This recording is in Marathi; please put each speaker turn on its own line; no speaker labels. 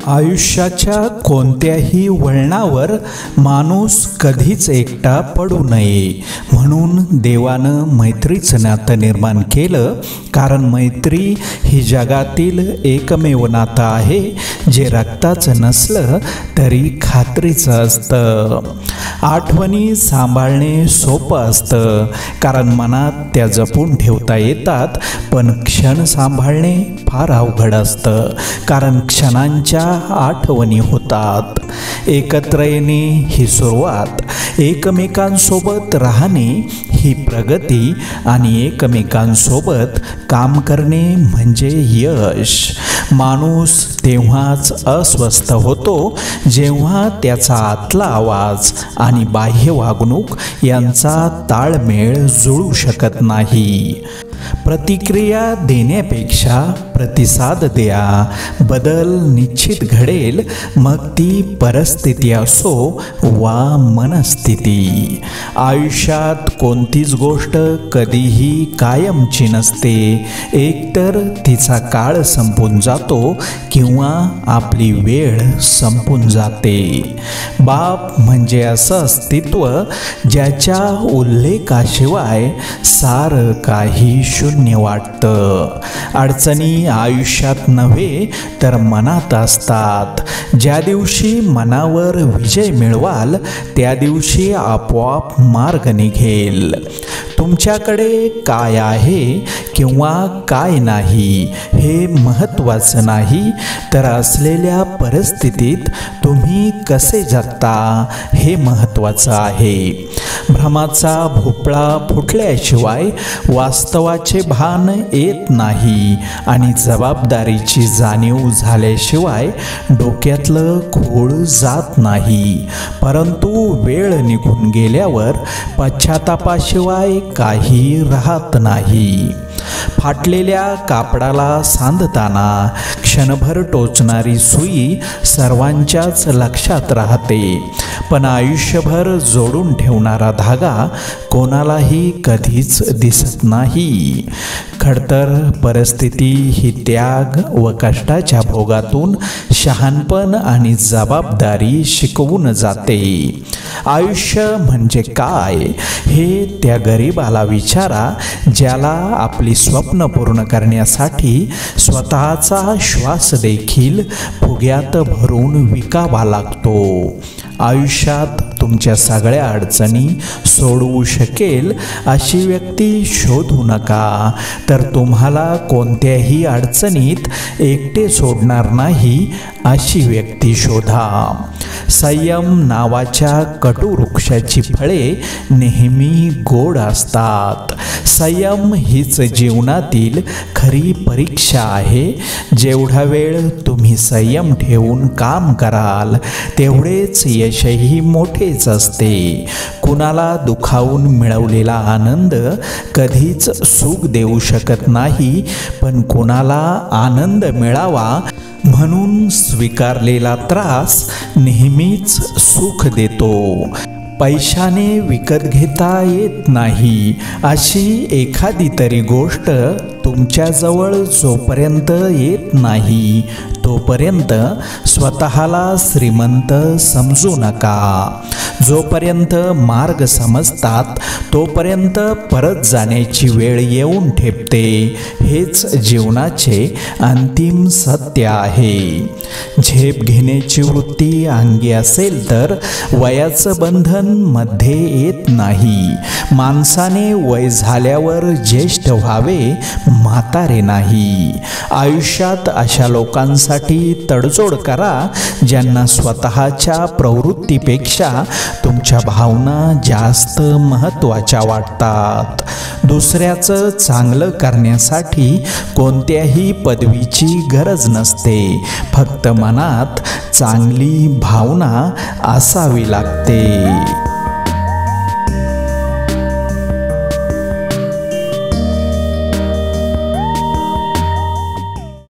आयुष्याच्या कोणत्याही वळणावर माणूस कधीच एकटा पडू नये म्हणून देवानं मैत्रीचं नातं निर्माण केलं। कारण मैत्री ही जगातील एकमेव नातं आहे जे रक्ताचं नसलं तरी खात्रीचं असतं। आठवणी सांभाळणे सोपं असतं कारण मनात त्या जपून ठेवता येतात, पण क्षण सांभाळणे फार अवघड असतं कारण क्षणांच्या आठवणी होतात। एकत्र येणे ही सुरुवात, एकमेकांसोबत राहणे ही प्रगती आणि एकमेकांसोबत काम करणे म्हणजे यश। माणूस तेव्हाच अस्वस्थ होतो जेव्हा त्याचा आतला आवाज आणि बाह्य वागणूक यांचा ताळमेळ जुळू शकत नाही। प्रतिक्रिया देण्यापेक्षा प्रतिसाद द्या, बदल निश्चित घडेल, मग ती परिस्थिती असो वा मनस्थिती। आयुष्यात कोणतीच गोष्ट कधीही कायमची नसते, एकतर तिचा काळ संपून जातो किंवा आपली वेळ संपून जाते। बाप म्हणजे असं अस्तित्व ज्याच्या उल्लेखाशिवाय सारं काही शून्य वाटतं। अडचणी आयुष्यात नव्हे तर मनात असतात। ज्या दिवशी मनावर विजय मिळवाल त्या दिवशी आपोआप मार्ग निघेल। तुमच्याकडे काय आहे किंवा काय नाही हे महत्त्वाचं नाही, तर असलेल्या परिस्थितीत तुम्ही कसे जगता हे महत्त्वाचं आहे। भ्रमाचा भोपळा फुटल्याशिवाय वास्तवाचे भान येत नाही आणि जबाबदारीची जाणीव झाल्याशिवाय डोक्यातलं खूळ जात नाही। परंतु वेळ निघून गेल्यावर पश्चातापाशिवाय काही राहत नाही। फाटलेल्या कापडाला सांधताना क्षणभर टोचणारी सुई सर्वांच्याच लक्षात राहते, पण आयुष्यभर जोडून ठेवणारा धागा कोणालाही कधीच दिसत नाही। खडतर परिस्थिती ही त्याग व कष्टाच्या भोगातून शहाणपण आणि जबाबदारी शिकवून जाते। आयुष्य म्हणजे काय हे त्या गरीबाला विचारा ज्याला आपली स्वप्न पूर्ण करण्यासाठी स्वतःचा श्वास देखील फुग्यात भरून विकावा लागतो। आयुष्यात तुमच्या सगळ्या अडचणी सोडवू शकेल अशी व्यक्ती शोधू नका, तर तुम्हाला कोणत्याही अडचणीत एकटे सोडणार नाही अशी व्यक्ती शोधा। संयम नावाच्या कटुवृक्षाची फळे नेहमी गोड असतात। संयम हीच जीवनातील खरी परीक्षा आहे। जेवढा वेळ तुम्ही संयम ठेवून काम कराल तेवढेच यशही मोठेच असते। कुणाला दुखावून मिळवलेला आनंद कधीच सुख देऊ शकत नाही, पण कुणाला आनंद मिळावा म्हणून स्वीकारलेला त्रास नेहमीच सुख देतो। पैशाने विकत घेता येत नाही अशी एखादी तरी गोष्ट तुमच्याजवळ जोपर्यंत येत नाही तोपर्यंत स्वतःला श्रीमंत समजू नका। जोपर्यंत मार्ग समजतात तोपर्यंत परत जाण्याची वेळ येऊन ठेपते, हेच जीवनाचे अंतिम सत्य आहे। झेप घेण्याची वृत्ती अंगी असेल तर वयाचं बंधन मध्ये येत नाही। माणसाने वय झाल्यावर ज्येष्ठ व्हावे, म्हातारे नाही। आयुष्यात अशा लोकांसाठी तडजोड करा ज्यांना स्वतःच्या प्रवृत्तीपेक्षा तुमच्या भावना जास्त महत्त्वाच्या वाटतात। दुसऱ्याचं चांगलं करण्यासाठी कोणत्याही पदवीची गरज नसते, फक्त मनात चांगली भावना असावी लागते।